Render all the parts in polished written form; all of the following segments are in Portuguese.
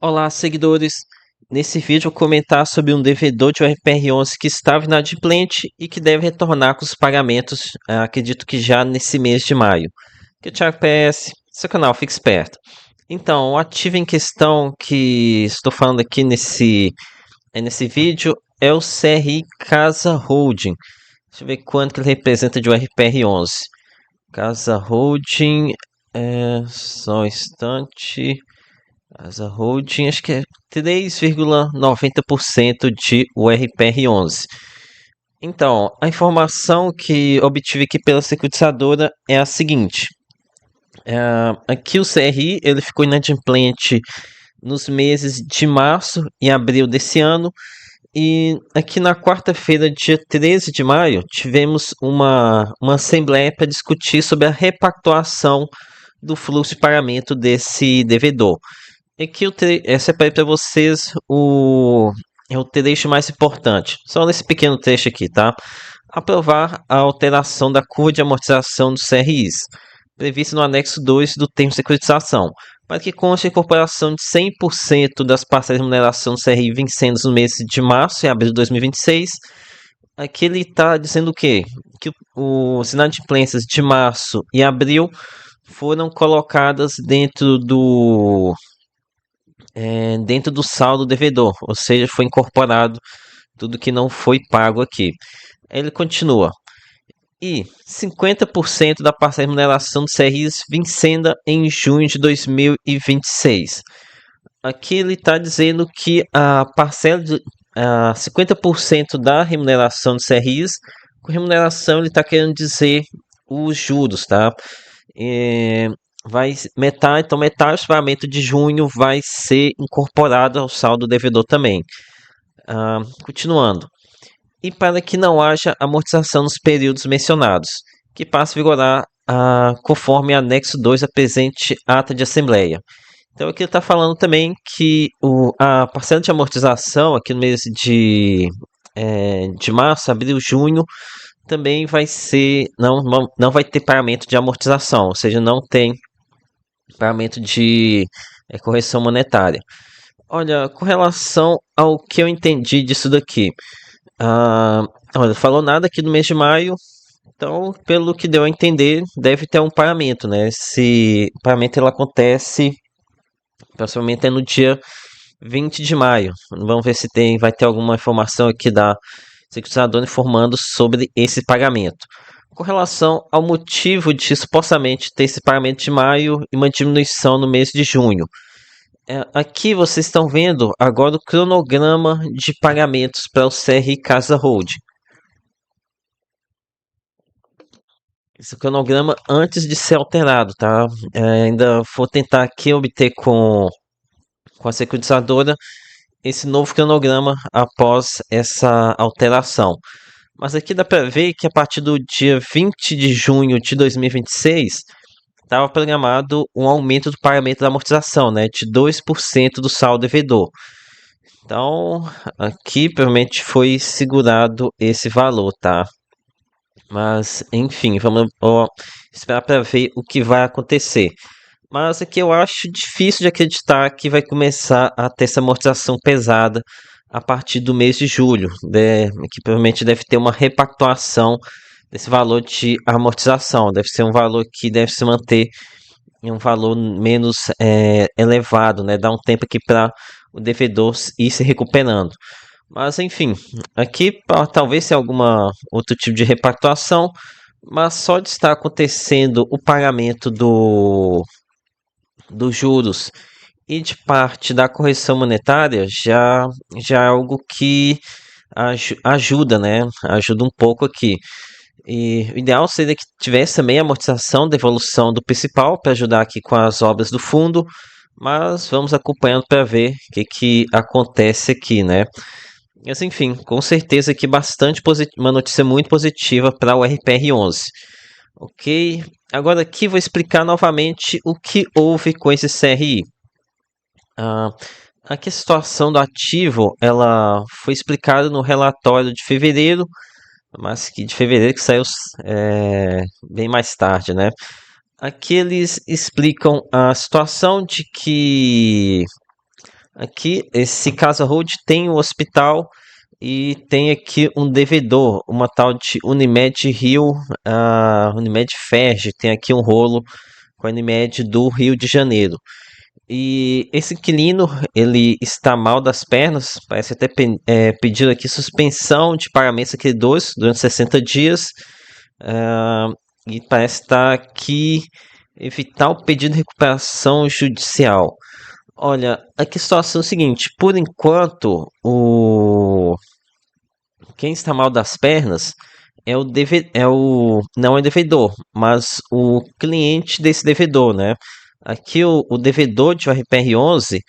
Olá, seguidores! Nesse vídeo eu vou comentar sobre um devedor de URPR11 que estava inadimplente e que deve retornar com os pagamentos, acredito que já nesse mês de maio. Que o Thiago PS, seu canal, fique esperto. Então, o ativo em questão que estou falando aqui nesse vídeo é o CRI Casa Holding. Deixa eu ver quanto que ele representa de URPR11. Casa Holding, só um instante. Casa Holding, acho que é 3,90% de URPR11. Então, a informação que obtive aqui pela securitizadora é a seguinte. Aqui o CRI ele ficou inadimplente nos meses de março e abril desse ano. E aqui na quarta-feira, dia 13 de maio, tivemos uma assembleia para discutir sobre a repactuação do fluxo de pagamento desse devedor. Aqui eu separei para vocês o trecho mais importante. Só nesse pequeno trecho aqui, tá? Aprovar a alteração da curva de amortização dos CRIs, prevista no anexo 2 do termo de securitização, para que conste a incorporação de 100% das parcelas de remuneração do CRI vencendo nos meses de março e abril de 2026. Aqui ele está dizendo o quê? Que os inadimplências de março e abril foram colocadas dentro do saldo devedor, ou seja, foi incorporado tudo que não foi pago aqui. Ele continua. E 50% da parcela de remuneração do CRIs vencendo em junho de 2026. Aqui ele está dizendo que a parcela de 50% da remuneração do CRIs, com remuneração ele está querendo dizer os juros, tá? Metade do pagamento de junho vai ser incorporado ao saldo devedor também. Continuando. E para que não haja amortização nos períodos mencionados, que passe a vigorar conforme anexo 2 da presente ata de assembleia. Então aqui ele está falando também que a parcela de amortização aqui no mês de março, abril, junho, também vai ser, não vai ter pagamento de amortização, ou seja, não tem pagamento de correção monetária. Olha, com relação ao que eu entendi disso daqui, olha, falou nada aqui no mês de maio, então, pelo que deu a entender, deve ter um pagamento, né? Esse pagamento ele acontece, provavelmente é no dia 20 de maio. Vamos ver se vai ter alguma informação aqui da securitizadora informando sobre esse pagamento. Com relação ao motivo de supostamente ter esse pagamento de maio e uma diminuição no mês de junho. Aqui vocês estão vendo agora o cronograma de pagamentos para o CRI Casa Holding. Esse cronograma antes de ser alterado, tá? Ainda vou tentar aqui obter com a securitizadora esse novo cronograma após essa alteração. Mas aqui dá para ver que a partir do dia 20 de junho de 2026 estava programado um aumento do pagamento da amortização, né, de 2% do saldo devedor. Então, aqui provavelmente foi segurado esse valor, tá? Mas, enfim, vamos esperar para ver o que vai acontecer. Mas aqui eu acho difícil de acreditar que vai começar a ter essa amortização pesada a partir do mês de julho, né? Que provavelmente deve ter uma repactuação desse valor de amortização. Deve ser um valor que deve se manter em um valor menos elevado, né? Dá um tempo aqui para o devedor ir se recuperando. Mas enfim, aqui talvez seja alguma outro tipo de repactuação, mas só de estar acontecendo o pagamento dos juros e de parte da correção monetária já é algo que ajuda, né? Ajuda um pouco aqui. E o ideal seria que tivesse também a amortização, devolução do principal para ajudar aqui com as obras do fundo, mas vamos acompanhando para ver o que acontece aqui, né? Mas enfim, com certeza aqui uma notícia muito positiva para o RPR11. Ok? Agora aqui vou explicar novamente o que houve com esse CRI. Aqui a situação do ativo ela foi explicada no relatório de fevereiro, mas que de fevereiro que saiu bem mais tarde, né? Aqui eles explicam a situação de que Aqui, esse Casa Road tem o hospital e tem aqui um devedor, uma tal de Unimed Rio, Unimed Ferj, tem aqui um rolo com a Unimed do Rio de Janeiro. E esse inquilino, ele está mal das pernas, parece até pedir aqui suspensão de pagamentos a credores durante 60 dias, ah, e parece estar aqui evitar o pedido de recuperação judicial. Olha, aqui a situação é o seguinte, por enquanto, quem está mal das pernas não é o devedor, mas o cliente desse devedor, né? Aqui o devedor de RPR11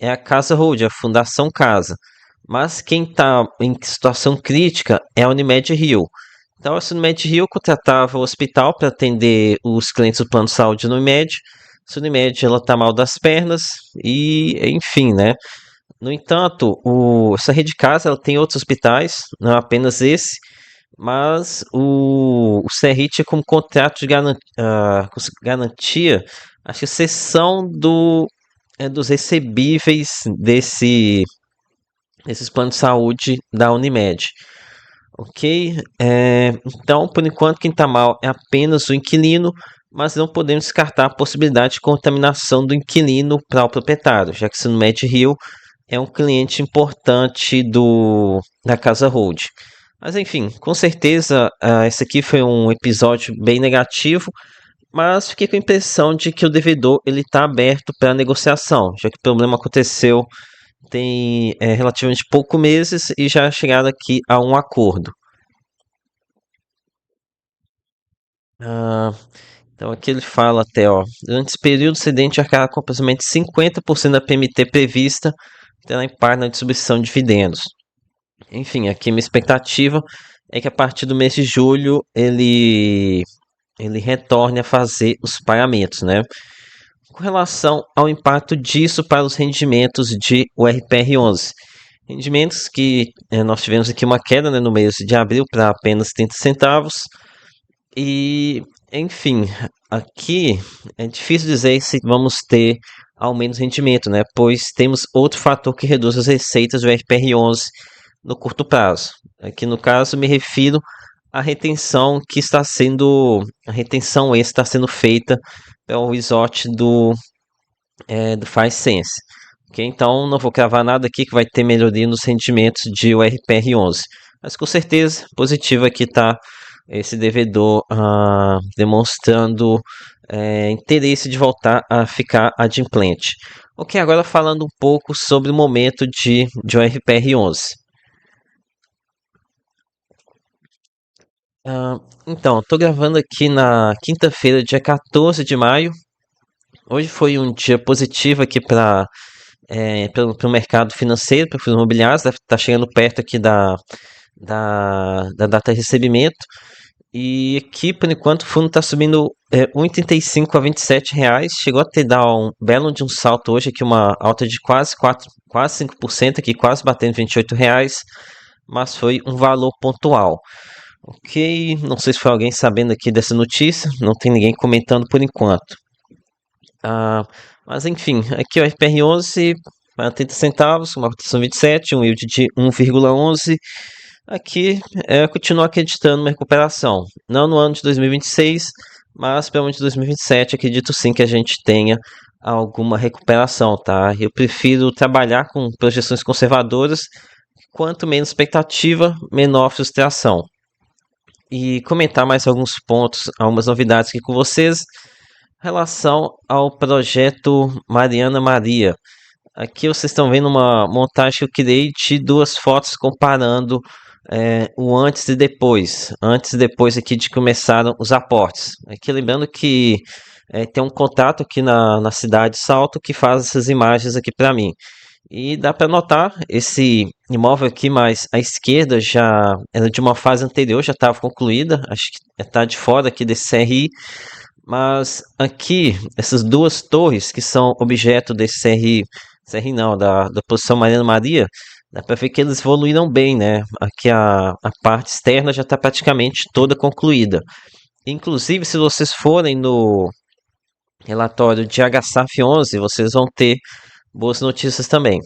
é a Casa Hold, a Fundação Casa. Mas quem está em situação crítica é a Unimed Rio. Então, a Unimed Rio contratava o hospital para atender os clientes do plano de saúde da Unimed. A Unimed ela está mal das pernas e, enfim, né? No entanto, essa rede casa ela tem outros hospitais, não apenas esse, mas o CRI tinha como contrato de garantia, acho que cessão dos recebíveis desses planos de saúde da Unimed. Ok? Então, por enquanto, quem está mal é apenas o inquilino, mas não podemos descartar a possibilidade de contaminação do inquilino para o proprietário, já que se no Med Rio é um cliente importante da Casa Hold. Mas enfim, com certeza, esse aqui foi um episódio bem negativo, mas fiquei com a impressão de que o devedor ele está aberto para negociação, já que o problema aconteceu tem relativamente poucos meses e já chegaram aqui a um acordo. Ah, então aqui ele fala até, ó, durante esse período o cedente arcará com aproximadamente 50% da PMT prevista, terá impacto na distribuição de dividendos. Enfim, aqui minha expectativa é que a partir do mês de julho ele retorne a fazer os pagamentos, né? Com relação ao impacto disso para os rendimentos de URPR11. Rendimentos que nós tivemos aqui uma queda, né, no mês de abril para apenas 30 centavos. E, enfim, aqui é difícil dizer se vamos ter aumento de rendimento, né? Pois temos outro fator que reduz as receitas do RPR11 no curto prazo. Aqui no caso me refiro à retenção que está sendo, a retenção essa está sendo feita pelo resort do Faz Sense. Okay? Então não vou cravar nada aqui que vai ter melhoria nos rendimentos de URPR11. Mas com certeza positivo aqui está esse devedor demonstrando interesse de voltar a ficar adimplente. Ok, agora falando um pouco sobre o momento de URPR11. Então, estou gravando aqui na quinta-feira, dia 14 de maio. Hoje foi um dia positivo aqui para o mercado financeiro, para os imobiliários. Está chegando perto aqui da data de recebimento. E aqui, por enquanto, o fundo está subindo 1,35 a R$ 27. Chegou a ter dar um belo de um salto hoje, aqui uma alta de quase 5%, aqui quase batendo R$ 28, mas foi um valor pontual. Ok, não sei se foi alguém sabendo aqui dessa notícia, não tem ninguém comentando por enquanto. Mas enfim, aqui o RPR11 para 30 centavos, uma cotação 27, um yield de 1,11. Aqui continuo acreditando numa recuperação, não no ano de 2026, mas para o ano de 2027 acredito sim que a gente tenha alguma recuperação, tá? Eu prefiro trabalhar com projeções conservadoras, quanto menos expectativa, menor frustração. E comentar mais alguns pontos, algumas novidades aqui com vocês, em relação ao projeto Mariana Maria. Aqui vocês estão vendo uma montagem que eu criei de duas fotos comparando o antes e depois. Antes e depois aqui de começaram os aportes. Aqui lembrando que tem um contato aqui na cidade de Salto que faz essas imagens aqui para mim. E dá para notar esse imóvel aqui, mas à esquerda já era de uma fase anterior, já estava concluída. Acho que está de fora aqui desse CRI. Mas aqui, essas duas torres que são objeto desse CRI não, da posição Mariana Maria, dá para ver que eles evoluíram bem, né? Aqui a parte externa já está praticamente toda concluída. Inclusive, se vocês forem no relatório de HSAF 11, vocês vão ter boas notícias também.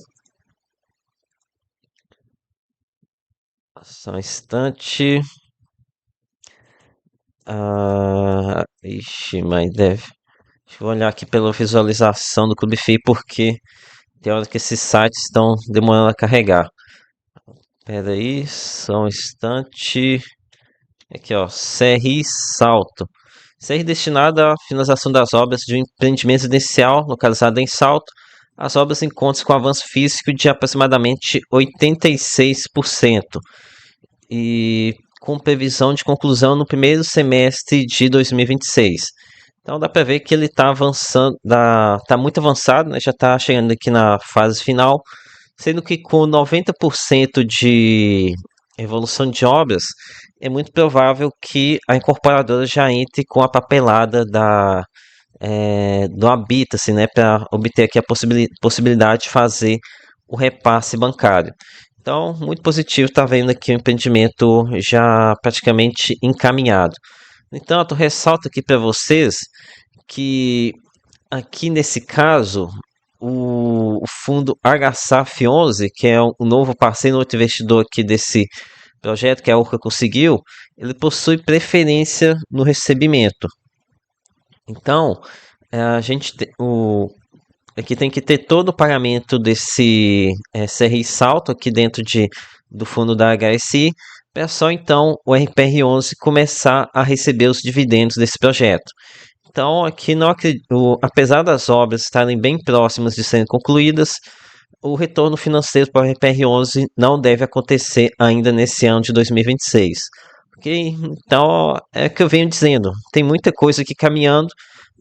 Só um instante. Ixi, mas deve. Deixa eu olhar aqui pela visualização do Clube FI, porque tem hora que esses sites estão demorando a carregar. Pera aí, só um instante. Aqui, ó, CRI Salto. CRI destinado à finalização das obras de um empreendimento residencial localizado em Salto. As obras encontram-se com avanço físico de aproximadamente 86% e com previsão de conclusão no primeiro semestre de 2026. Então dá para ver que ele está avançando, tá muito avançado, né? Já está chegando aqui na fase final, sendo que com 90% de evolução de obras, é muito provável que a incorporadora já entre com a papelada do Habita-se, né, para obter aqui a possibilidade de fazer o repasse bancário. Então, muito positivo, está vendo aqui o empreendimento já praticamente encaminhado. No entanto, ressalto aqui para vocês que aqui nesse caso, o fundo HSAF 11, que é um novo parceiro, outro investidor aqui desse projeto, que a Urca conseguiu, ele possui preferência no recebimento. Então, a gente aqui tem que ter todo o pagamento desse CRI Salto aqui dentro do fundo da HSI, para só então o RPR11 começar a receber os dividendos desse projeto. Então, aqui não apesar das obras estarem bem próximas de serem concluídas, o retorno financeiro para o RPR11 não deve acontecer ainda nesse ano de 2026. Ok? Então, é o que eu venho dizendo. Tem muita coisa aqui caminhando,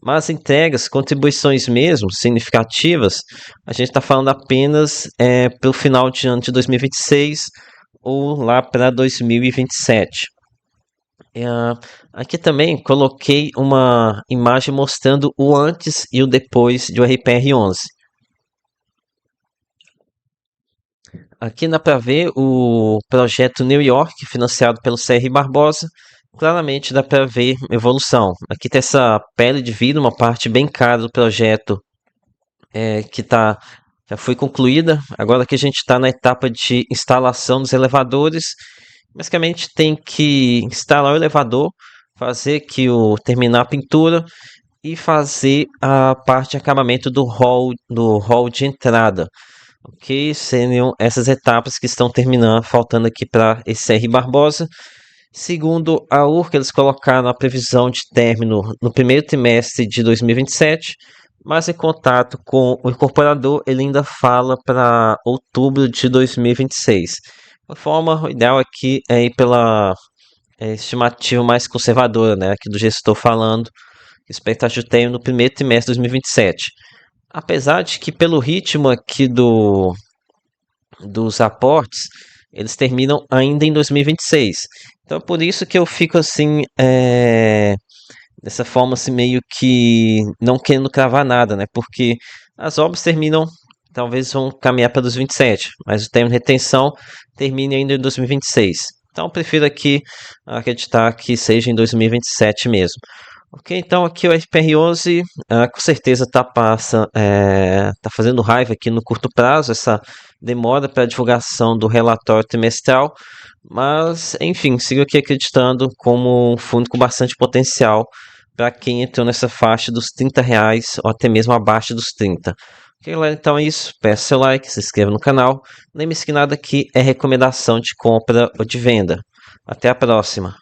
mas entregas, contribuições mesmo, significativas, a gente está falando apenas para o final de ano de 2026 ou lá para 2027. Aqui também coloquei uma imagem mostrando o antes e o depois do RPR11. Aqui dá para ver o projeto New York, financiado pelo CR Barbosa. Claramente dá para ver evolução. Aqui tem essa pele de vidro, uma parte bem cara do projeto que já foi concluída. Agora que a gente está na etapa de instalação dos elevadores. Basicamente tem que instalar o elevador, fazer terminar a pintura e fazer a parte de acabamento do hall de entrada. Ok? Seriam essas etapas que estão terminando, faltando aqui para esse R Barbosa. Segundo a URCA, eles colocaram a previsão de término no primeiro trimestre de 2027, mas em contato com o incorporador, ele ainda fala para outubro de 2026. De forma, o ideal aqui é ir pela estimativa mais conservadora, né? Aqui do gestor falando, expectativa de término no primeiro trimestre de 2027. Apesar de que pelo ritmo aqui dos aportes, eles terminam ainda em 2026. Então é por isso que eu fico assim, dessa forma assim, meio que não querendo cravar nada, né? Porque as obras terminam, talvez vão caminhar para 2027, mas o termo de retenção termina ainda em 2026. Então eu prefiro aqui acreditar que seja em 2027 mesmo. Ok, então aqui o FPR11 com certeza tá fazendo raiva aqui no curto prazo, essa demora para a divulgação do relatório trimestral, mas enfim, sigo aqui acreditando como um fundo com bastante potencial para quem entrou nessa faixa dos R$ 30 ou até mesmo abaixo dos 30. Ok, galera, então é isso. Peça seu like, se inscreva no canal. Lembre-se que nada aqui é recomendação de compra ou de venda. Até a próxima.